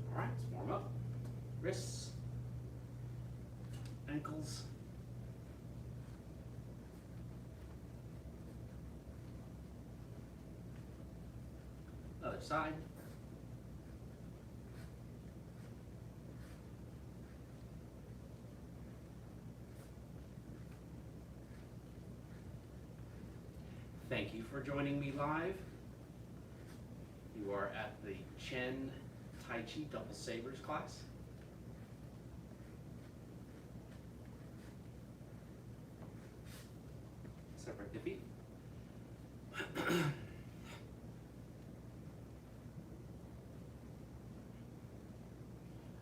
All right, let's warm up. Wrists, ankles. Other side. Thank you for joining me live. You are at the Chen Tai Chi Double Sabers class. Separate the feet.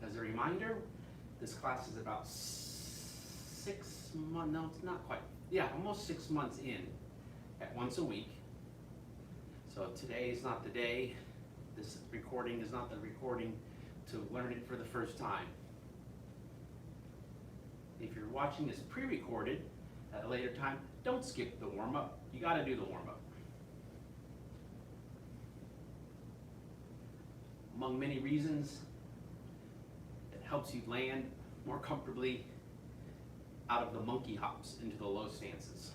As a reminder, this class is about 6 months, no, it's not quite, yeah, almost 6 months in at once a week. So today is not the day, this recording is not the recording to learn it for the first time. If you're watching this pre-recorded at a later time, don't skip the warm-up. You gotta do the warm-up. Among many reasons, it helps you land more comfortably out of the monkey hops into the low stances.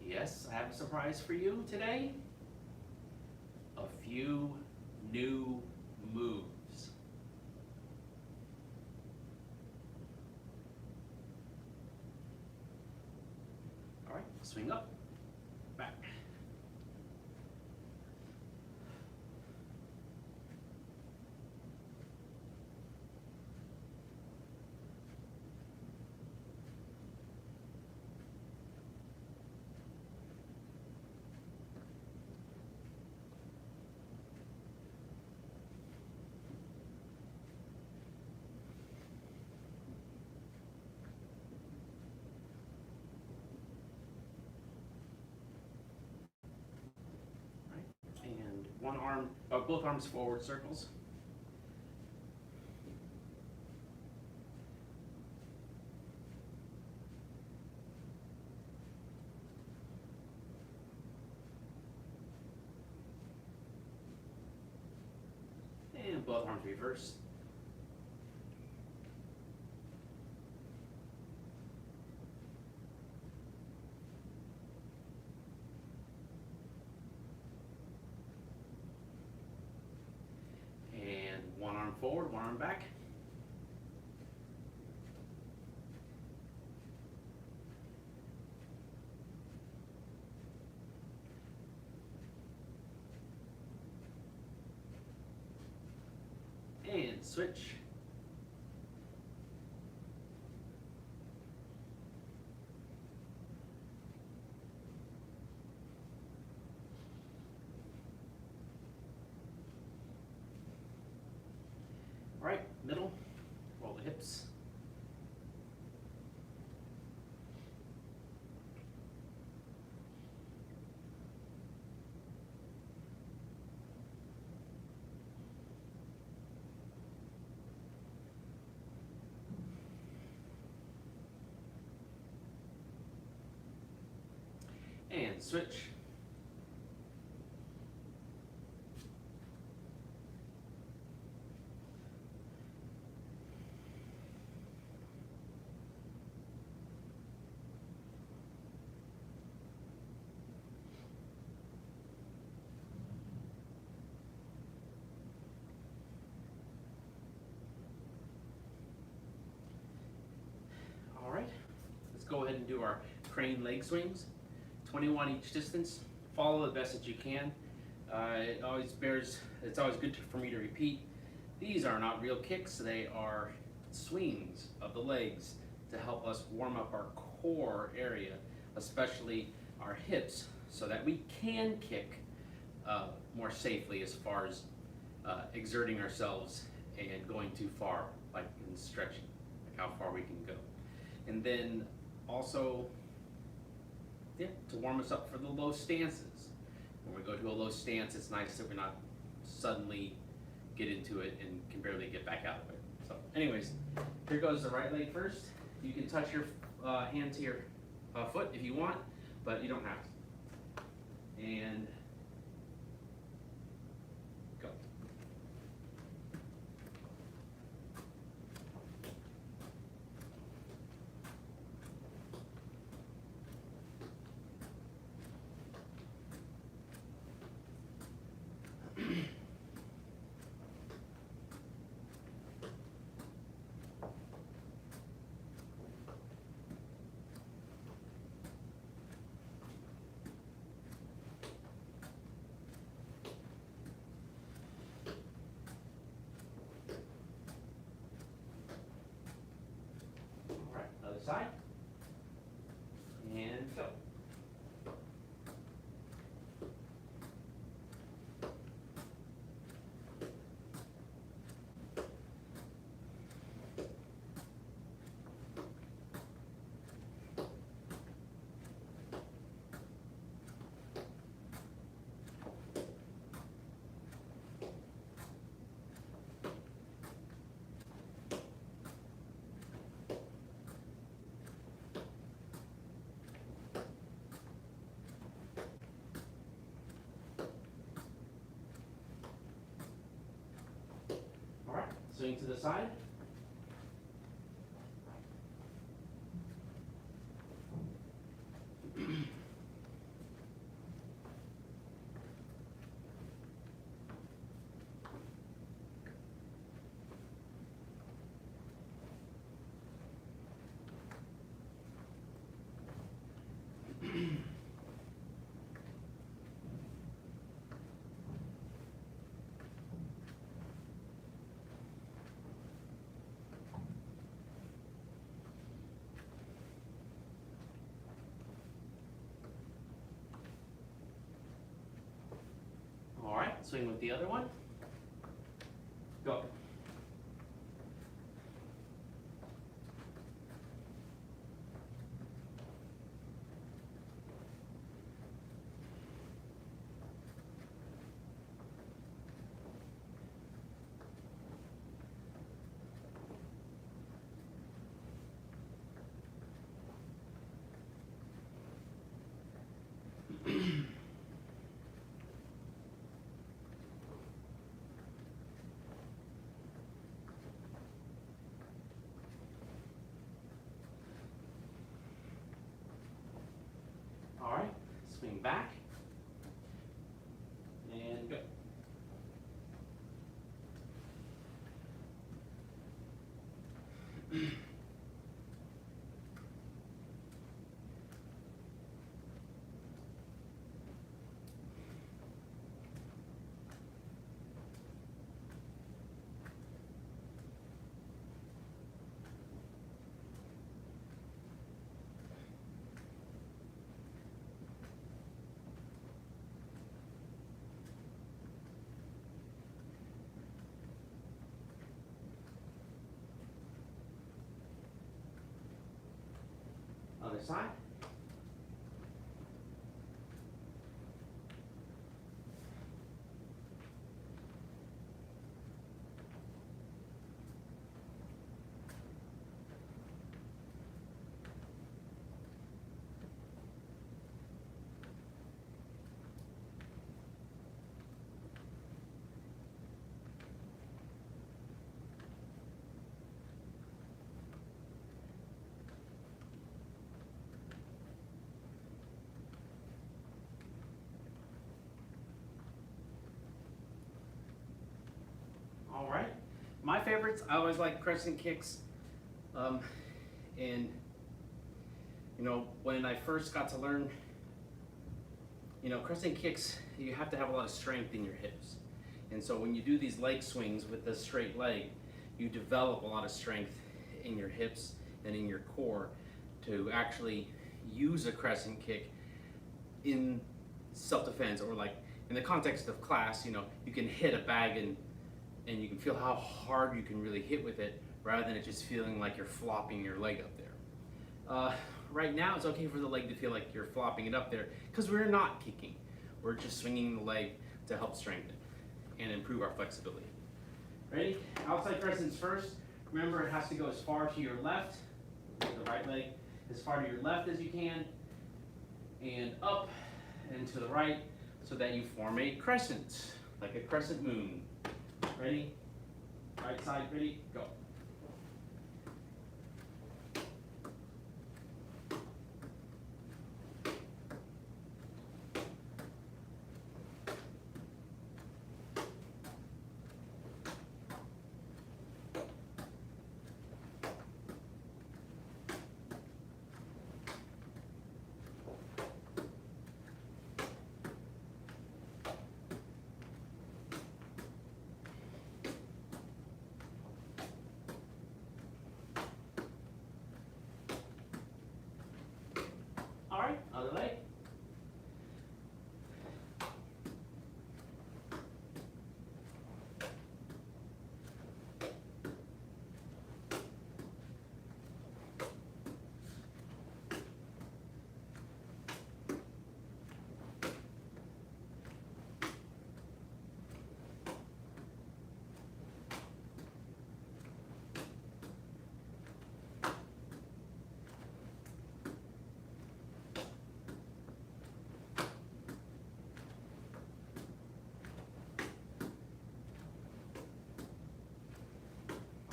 Yes, I have a surprise for you today. A few new moves. All right, swing up, back. And one arm, both arms forward circles. And both arms reverse. And one arm forward, one arm back. And switch. All right, middle, roll the hips. And switch. All right, let's go ahead and do our crane leg swings. 21 each distance. Follow the best that you can. It's always good for me to repeat. These are not real kicks, they are swings of the legs to help us warm up our core area, especially our hips, so that we can kick more safely as far as exerting ourselves and going too far, like in stretching, like how far we can go. And then Also, yeah, to warm us up for the low stances. When we go to a low stance, it's nice that we're not suddenly get into it and can barely get back out of it. So anyways, here goes the right leg first. You can touch your hand to your foot if you want, but you don't have to. And go. All right, other side. And go. All right, swing to the side. All right, swing with the other one. Go. All right, swing back. And go. Other side. All right. My favorites, I always like crescent kicks. And, you know, when I first got to learn, you know, crescent kicks, you have to have a lot of strength in your hips. And so when you do these leg swings with the straight leg, you develop a lot of strength in your hips and in your core to actually use a crescent kick in self-defense, or like in the context of class. You know, you can hit a bag and you can feel how hard you can really hit with it, rather than it just feeling like you're flopping your leg up there. right now it's okay for the leg to feel like you're flopping it up there because we're not kicking. We're just swinging the leg to help strengthen and improve our flexibility. Ready? Outside crescents first. Remember, it has to go as far to your left, the right leg, as far to your left as you can, and up and to the right, so that you form a crescent, like a crescent moon. Ready? Right side, ready, go. All right, other leg.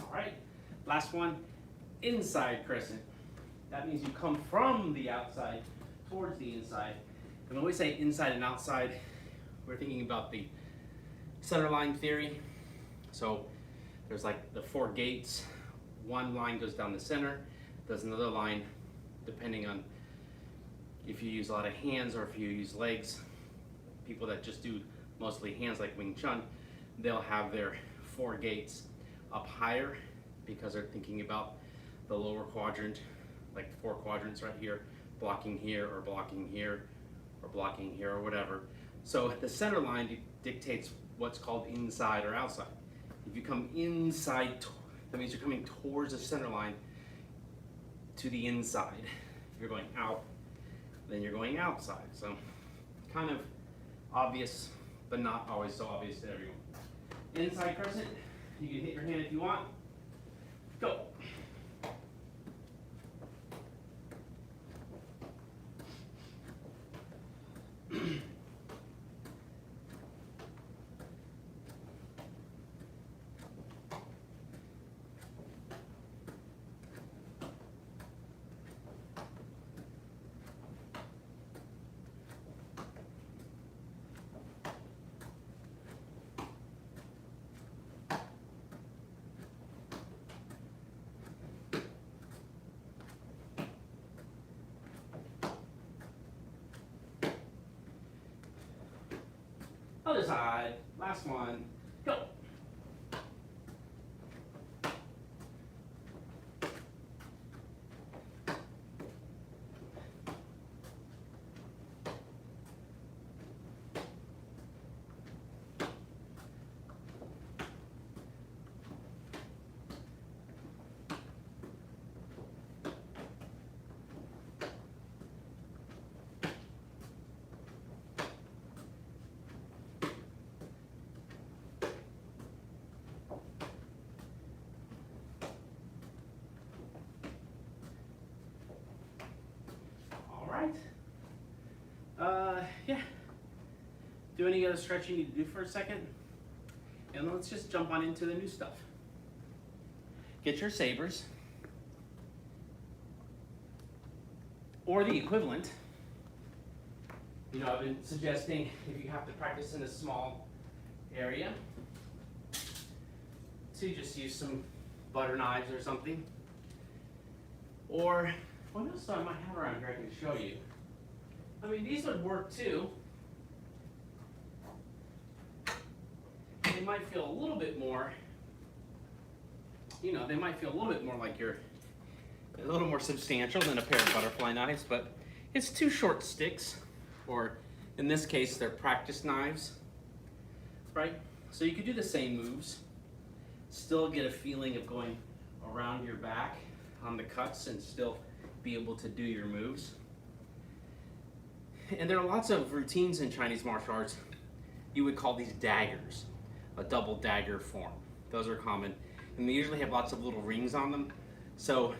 All right, last one, inside crescent. That means you come from the outside towards the inside. And when we say inside and outside, we're thinking about the center line theory. So there's like the 4 gates. One line goes down the center, there's another line, depending on if you use a lot of hands or if you use legs. People that just do mostly hands like Wing Chun, they'll have their 4 gates up higher because they're thinking about the lower quadrant, like 4 quadrants right here, blocking here or blocking here or blocking here or whatever. So the center line dictates what's called inside or outside. If you come inside, that means you're coming towards the center line to the inside. If you're going out, then you're going outside. So kind of obvious, but not always so obvious to everyone. Inside crescent, you can hit your hand if you want. Go. Other side, last one, go. Yeah. Do any other stretch you need to do for a second? And let's just jump on into the new stuff. Get your Sabers, or the equivalent. You know, I've been suggesting if you have to practice in a small area, to just use some butter knives or something. Or, what else do I might have around here I can show you? I mean, these would work too. They might feel a little bit more, you know, they might feel a little bit more like you're a little more substantial than a pair of butterfly knives, but it's 2 short sticks, or in this case, they're practice knives, right? So you could do the same moves, still get a feeling of going around your back on the cuts and still be able to do your moves. And there are lots of routines in Chinese martial arts. You would call these daggers, a double dagger form. Those are common. And they usually have lots of little rings on them. So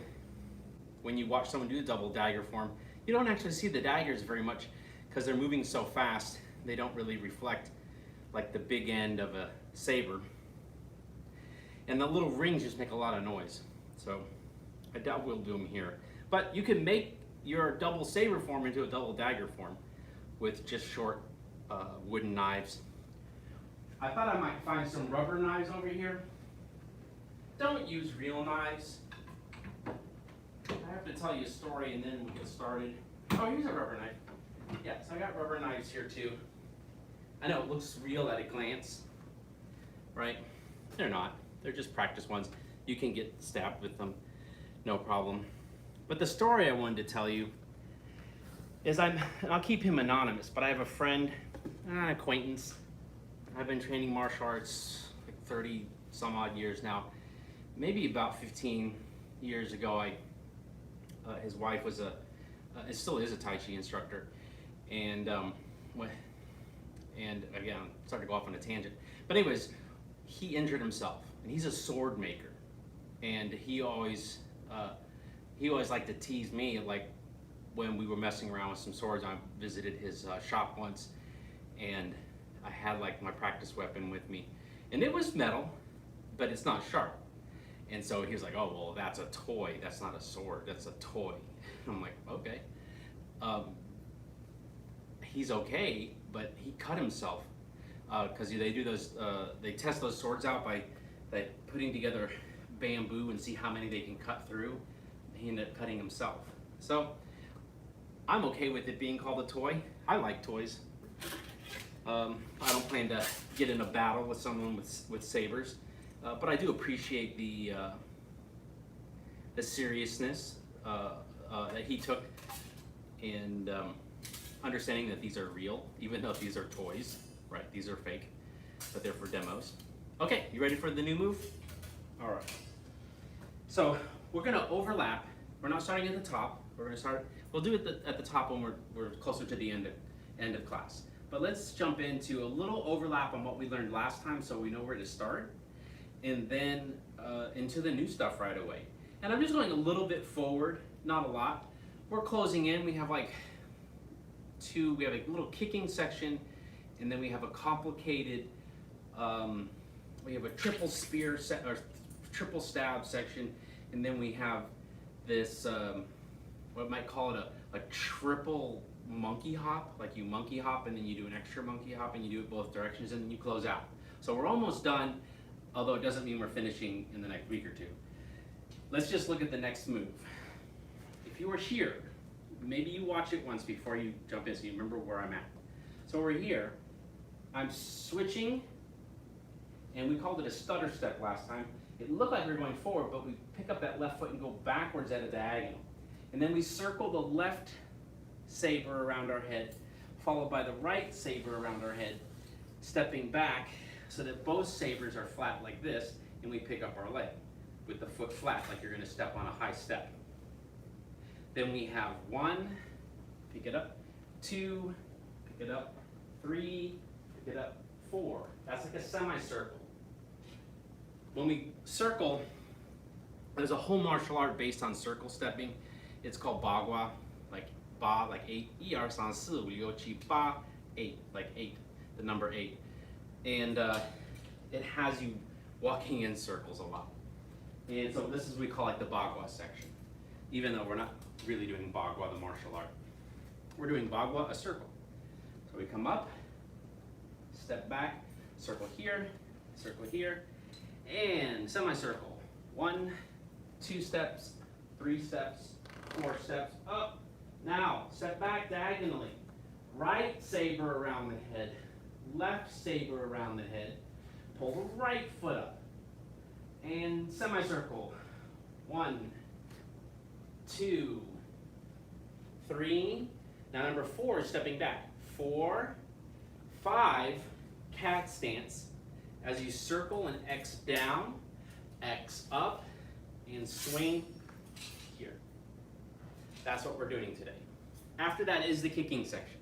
when you watch someone do the double dagger form, you don't actually see the daggers very much because they're moving so fast, they don't really reflect like the big end of a saber. And the little rings just make a lot of noise. So I doubt we'll do them here. But you can make your double saber form into a double dagger form with just short wooden knives. I thought I might find some rubber knives over here. Don't use real knives. I have to tell you a story and then we'll get started. Oh, here's a rubber knife. Yes, I got rubber knives here too. I know it looks real at a glance, right? They're not. They're just practice ones. You can get stabbed with them, no problem. But the story I wanted to tell you is I'll keep him anonymous, but I have a friend, an acquaintance. I've been training martial arts like 30 some odd years now. Maybe about 15 years ago, his wife was it still is a Tai Chi instructor. And again, I'm starting to go off on a tangent. But anyways, he injured himself, and he's a sword maker. And he always liked to tease me, like when we were messing around with some swords. I visited his shop once, and I had like my practice weapon with me, and it was metal, but it's not sharp. And so he was like, "Oh, well, that's a toy. That's not a sword. That's a toy." I'm like, "Okay." He's okay, but he cut himself because they do those. They test those swords out by putting together bamboo and see how many they can cut through. He ended up cutting himself. So I'm okay with it being called a toy. I like toys. I don't plan to get in a battle with someone with sabers, but I do appreciate the seriousness that he took in understanding that these are real, even though these are toys, right? These are fake, but they're for demos. Okay, you ready for the new move? All right. So we're gonna overlap. We're not starting at the top. We'll do it at the top when we're closer to the end of class. But let's jump into a little overlap on what we learned last time so we know where to start, and then into the new stuff right away. And I'm just going a little bit forward, not a lot. We're closing in. We have like we have a little kicking section, and then we have a complicated, we have a triple spear or triple stab section, and then we have this, what might call it a triple monkey hop, like you monkey hop and then you do an extra monkey hop and you do it both directions and then you close out. So we're almost done, although it doesn't mean we're finishing in the next week or two. Let's just look at the next move. If you were here, maybe you watch it once before you jump in so you remember where I'm at. So we're here, I'm switching, and we called it a stutter step last time. It looked like we were going forward, but we pick up that left foot and go backwards at a diagonal. And then we circle the left saber around our head, followed by the right saber around our head, stepping back so that both sabers are flat like this, and we pick up our leg with the foot flat like you're gonna step on a high step. Then we have 1, pick it up, 2, pick it up, 3, pick it up, 4. That's like a semicircle. When we circle, there's a whole martial art based on circle stepping. It's called bagua, like ba, like 8, 1, 2, 3, 4, 5, 6, 7, 8, 8, like 8, the number 8. And it has you walking in circles a lot. And so this is what we call like the bagua section, even though we're not really doing bagua, the martial art. We're doing bagua, a circle. So we come up, step back, circle here, and semicircle. 1, 2 steps, 3 steps, 4 steps, up. Now, step back diagonally. Right saber around the head, left saber around the head. Pull the right foot up. And semicircle. 1, 2, 3. Now number 4 is stepping back. 4, 5, cat stance. As you circle and X down, X up, and swing here. That's what we're doing today. After that is the kicking section.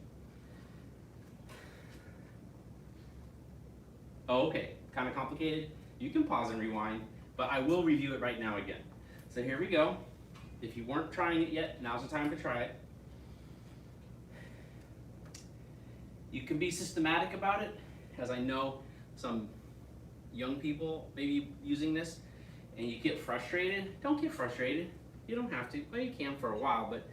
Oh, okay, kind of complicated. You can pause and rewind, but I will review it right now again. So here we go. If you weren't trying it yet, now's the time to try it. You can be systematic about it, as I know some young people may be using this, and you get frustrated. Don't get frustrated. You don't have to. Well, you can for a while, but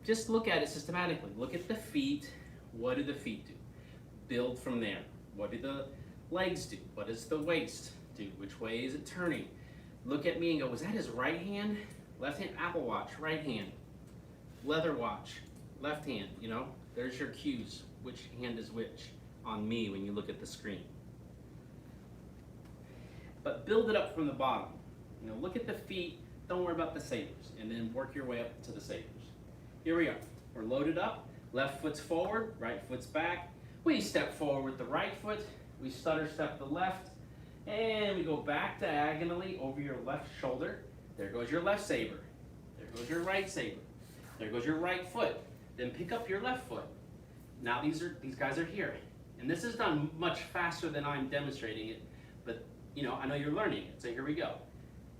just look at it systematically. Look at the feet. What do the feet do? Build from there. What do the legs do? What does the waist do? Which way is it turning? Look at me and go, was that his right hand? Left hand, Apple Watch, right hand. Leather watch, left hand, you know? There's your cues. Which hand is which on me when you look at the screen. But build it up from the bottom. You know, look at the feet, don't worry about the sabers, and then work your way up to the sabers. Here we are. We're loaded up. Left foot's forward, right foot's back. We step forward with the right foot. We stutter step the left, and we go back diagonally over your left shoulder. There goes your left saber. There goes your right saber. There goes your right foot. Then pick up your left foot. Now these guys are here. And this is done much faster than I'm demonstrating it, but you know, I know you're learning it. So here we go.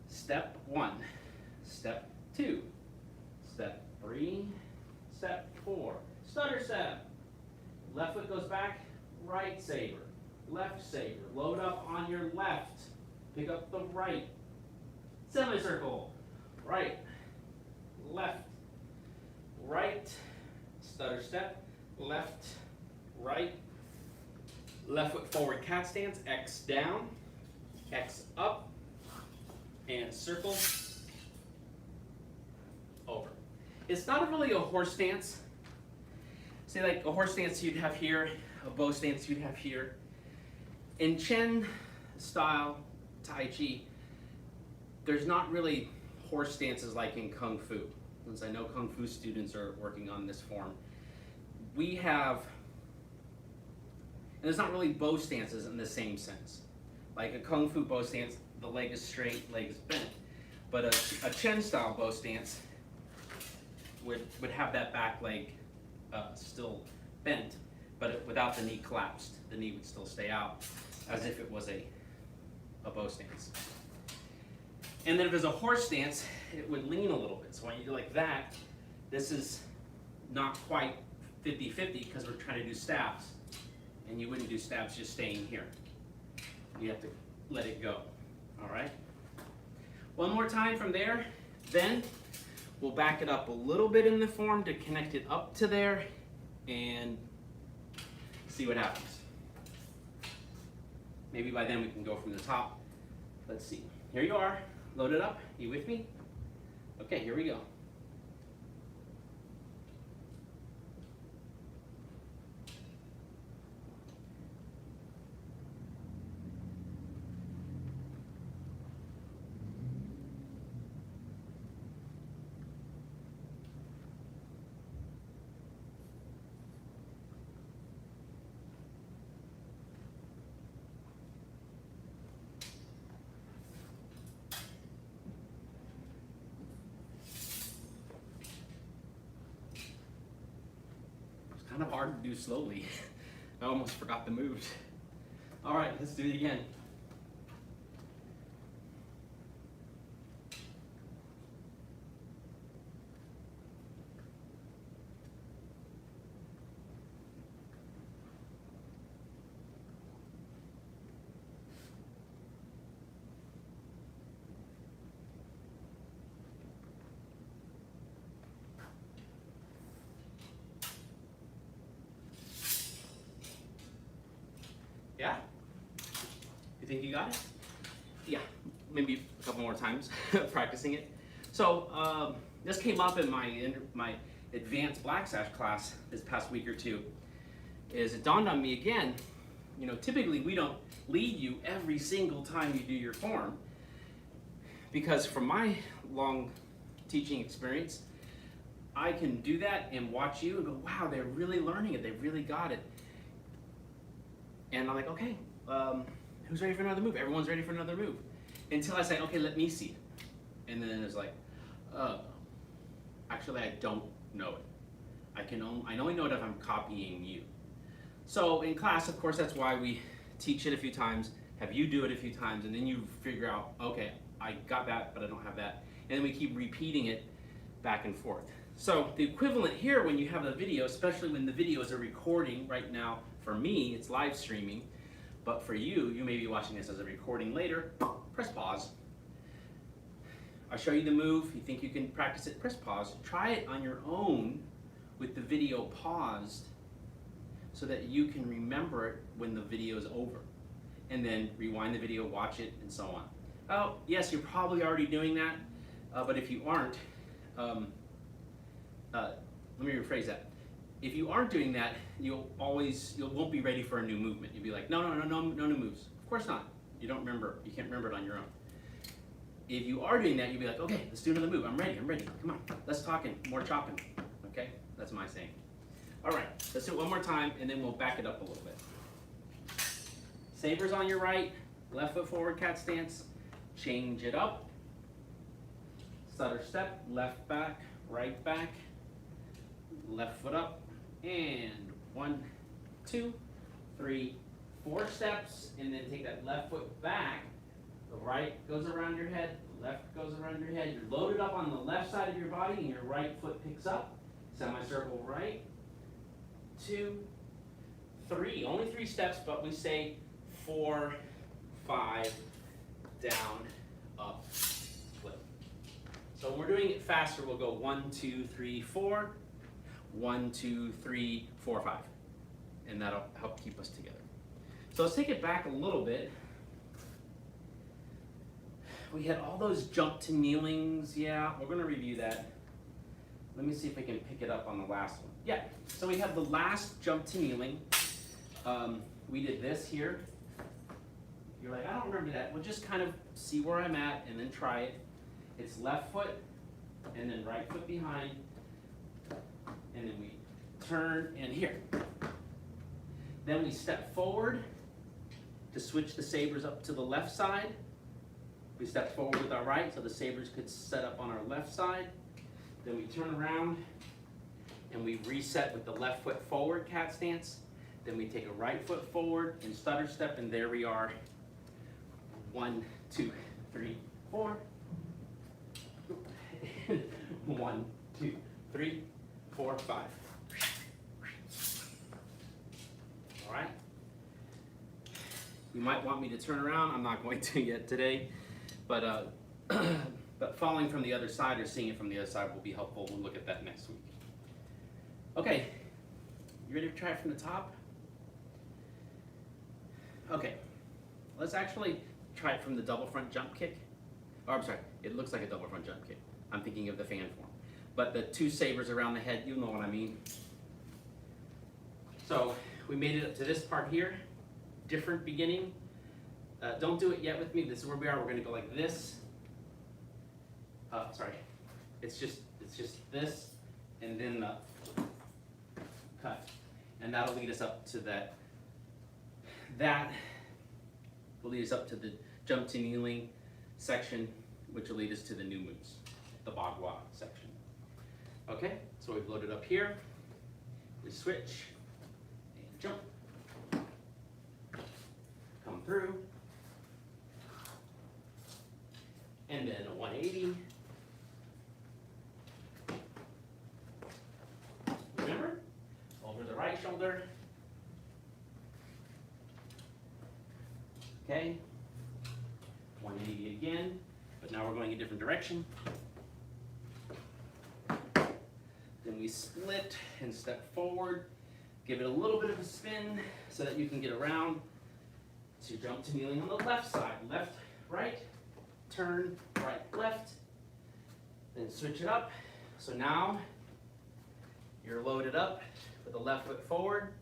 Step 1, step 2, step 3, step 4. Stutter step. Left foot goes back, right saber. Left saber. Load up on your left. Pick up the right. Semicircle. Right. Left. Right. Stutter step. Left. Right. Left foot forward cat stance. X down. X up. And circle. Over. It's not really a horse stance. Say like a horse stance you'd have here. A bow stance you'd have here. In Chen style Tai Chi, there's not really horse stances like in Kung Fu. Since I know Kung Fu students are working on this form. We have, and there's not really bow stances in the same sense. Like a Kung Fu bow stance, the leg is straight, leg is bent. But a Chen style bow stance would have that back leg still bent, but without the knee collapsed. The knee would still stay out as if it was a bow stance. And then if it's a horse stance, it would lean a little bit. So when you do like that, this is not quite 50-50 because we're trying to do stabs. And you wouldn't do stabs just staying here. You have to let it go. All right? One more time from there. Then we'll back it up a little bit in the form to connect it up to there and see what happens. Maybe by then we can go from the top. Let's see. Here you are. Load it up. You with me? Okay, here we go. Kind of hard to do slowly. I almost forgot the moves. All right, let's do it again. Yeah? You think you got it? Yeah, maybe a couple more times practicing it. So this came up in my advanced black sash class this past week or two. Is it dawned on me again, you know, typically we don't lead you every single time you do your form, because from my long teaching experience, I can do that and watch you and go, wow, they're really learning it, they really got it. And I'm like, okay, who's ready for another move? Everyone's ready for another move. Until I say, okay, let me see it. And then it's like, Actually, I don't know it. I only know it if I'm copying you. So in class, of course, that's why we teach it a few times, have you do it a few times, and then you figure out, okay, I got that, but I don't have that. And then we keep repeating it back and forth. So the equivalent here, when you have a video, especially when the video is a recording right now, for me, it's live streaming, but for you, you may be watching this as a recording later, press pause. I'll show you the move. You think you can practice it, press pause. Try it on your own with the video paused so that you can remember it when the video is over. And then rewind the video, watch it, and so on. Oh, yes, you're probably already doing that, but if you aren't, let me rephrase that. If you aren't doing that, you won't be ready for a new movement. You'll be like, no new moves. Of course not. You can't remember it on your own. If you are doing that, you'll be like, okay, let's do another move. I'm ready. Come on, less talking, more chopping. Okay, that's my saying. All right, let's do it one more time, and then we'll back it up a little bit. Sabers on your right, left foot forward, cat stance. Change it up. Stutter step, left back, right back, left foot up, and 1, 2, 3, 4 steps, and then take that left foot back. The right goes around your head, the left goes around your head. You're loaded up on the left side of your body, and your right foot picks up. Semicircle right, 2, 3. Only 3 steps, but we say 4, 5, down, up, flip. So when we're doing it faster, we'll go 1, 2, 3, 4, 1, 2, 3, 4, 5. And that'll help keep us together. So let's take it back a little bit. We had all those jump to kneelings. Yeah, we're gonna review that. Let me see if I can pick it up on the last one. Yeah, so we have the last jump to kneeling. We did this here. You're like, I don't remember that. Well, just kind of see where I'm at and then try it. It's left foot and then right foot behind. And then we turn and here. Then we step forward to switch the sabers up to the left side. We step forward with our right so the sabers could set up on our left side. Then we turn around and we reset with the left foot forward, cat stance. Then we take a right foot forward and stutter step, and there we are. 1, 2, 3, 4. 1, 2, 3, 4, 5. All right. You might want me to turn around. I'm not going to yet today, but following from the other side or seeing it from the other side will be helpful. We'll look at that next week. Okay, you ready to try it from the top? Okay, let's actually try it from the double front jump kick. Oh, I'm sorry, it looks like a double front jump kick. I'm thinking of the fan form. But the 2 sabers around the head, you know what I mean. So we made it up to this part here. Different beginning. Don't do it yet with me. This is where we are. We're gonna go like this. Sorry, it's just this, and then the cut, and that'll lead us up to that. That will lead us up to the jump to kneeling section, which will lead us to the new moves, the bagua section. Okay, so we've loaded up here. We switch and jump, come through, and then a 180. Remember, over the right shoulder. Okay, 180 again, but now we're going a different direction. Then we split and step forward, give it a little bit of a spin so that you can get around to jump to kneeling on the left side. Left, right, turn, right, left, then switch it up. So now you're loaded up with the left foot forward,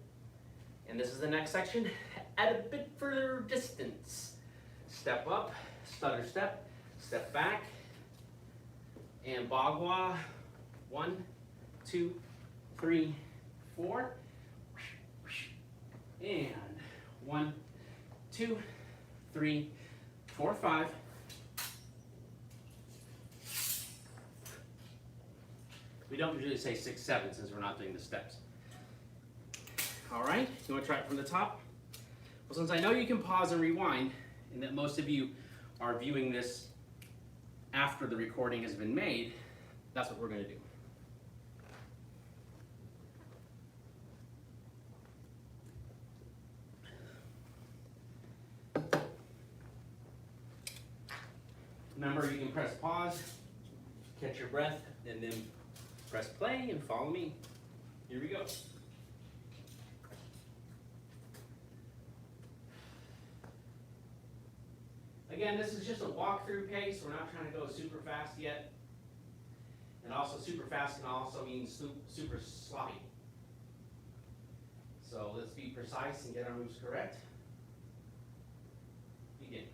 and this is the next section at a bit further distance. Step up, stutter step, step back, and bagua. 1, 2, 3, 4, and 1, 2, 3, 4, 5. don't usually say 6, 7 since we're not doing the steps. All right, you want to try it from the top? Well, since I know you can pause and rewind, and that most of you are viewing this after the recording has been made, that's what we're going to do. Remember, you can press pause, catch your breath, and then press play and follow me. Here we go. Again, this is just a walkthrough pace. We're not trying to go super fast yet. And also super fast can also mean super sloppy. So let's be precise and get our moves correct. Begin.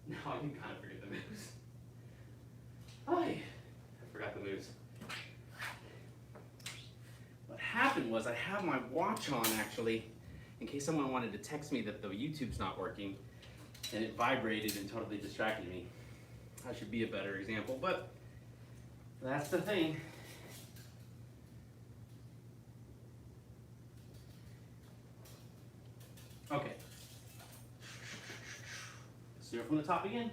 Now I can kind of forget the moves. I forgot the moves. What happened was I have my watch on actually, in case someone wanted to text me that the YouTube's not working, and it vibrated and totally distracted me. I should be a better example, but that's the thing. Okay. Let's do it from the top again.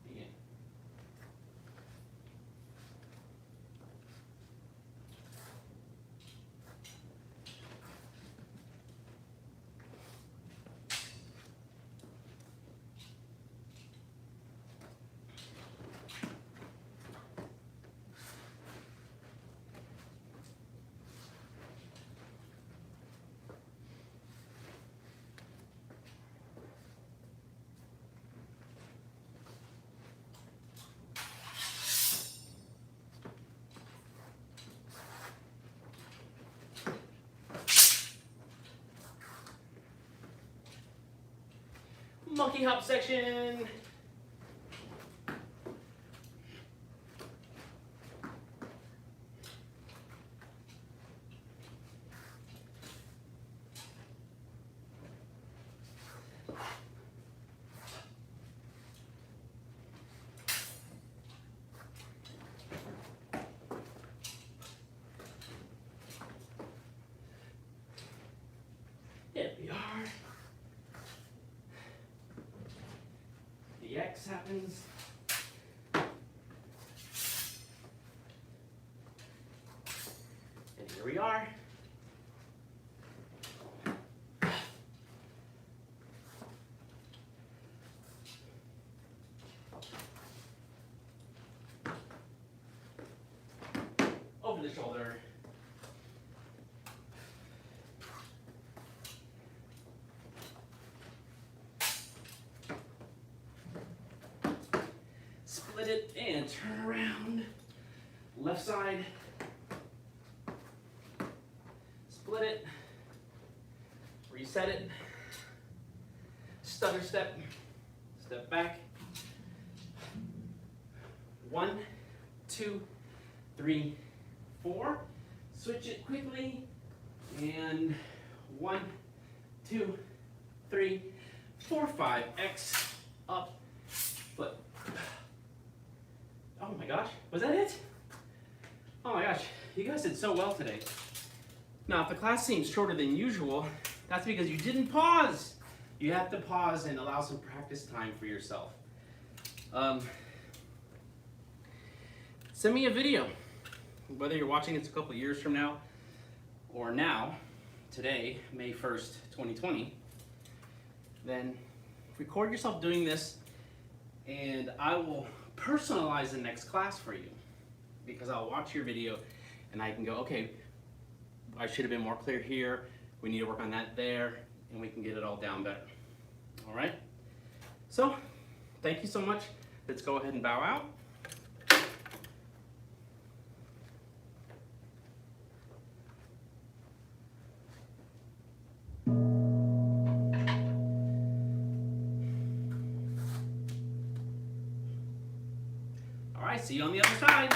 Begin. Monkey hop section. There we are. The X happens. And here we are. Over the shoulder. Split it and turn around. Left side. Split it. Reset it. Stutter step. step back. 1, 2, 3, 4. Switch it quickly. And 1, 2, 3, 4, 5. X, up, foot. Oh my gosh, was that it? Oh my gosh, you guys did so well today. Now, if the class seems shorter than usual, that's because you didn't pause. You have to pause and allow some practice time for yourself. Send me a video, whether you're watching this a couple years from now or now, today, May 1st, 2020, then record yourself doing this and I will personalize the next class for you because I'll watch your video and I can go, okay, I should have been more clear here, we need to work on that there, and we can get it all down better. All right? So, thank you so much. Let's go ahead and bow out. All right, see you on the other side.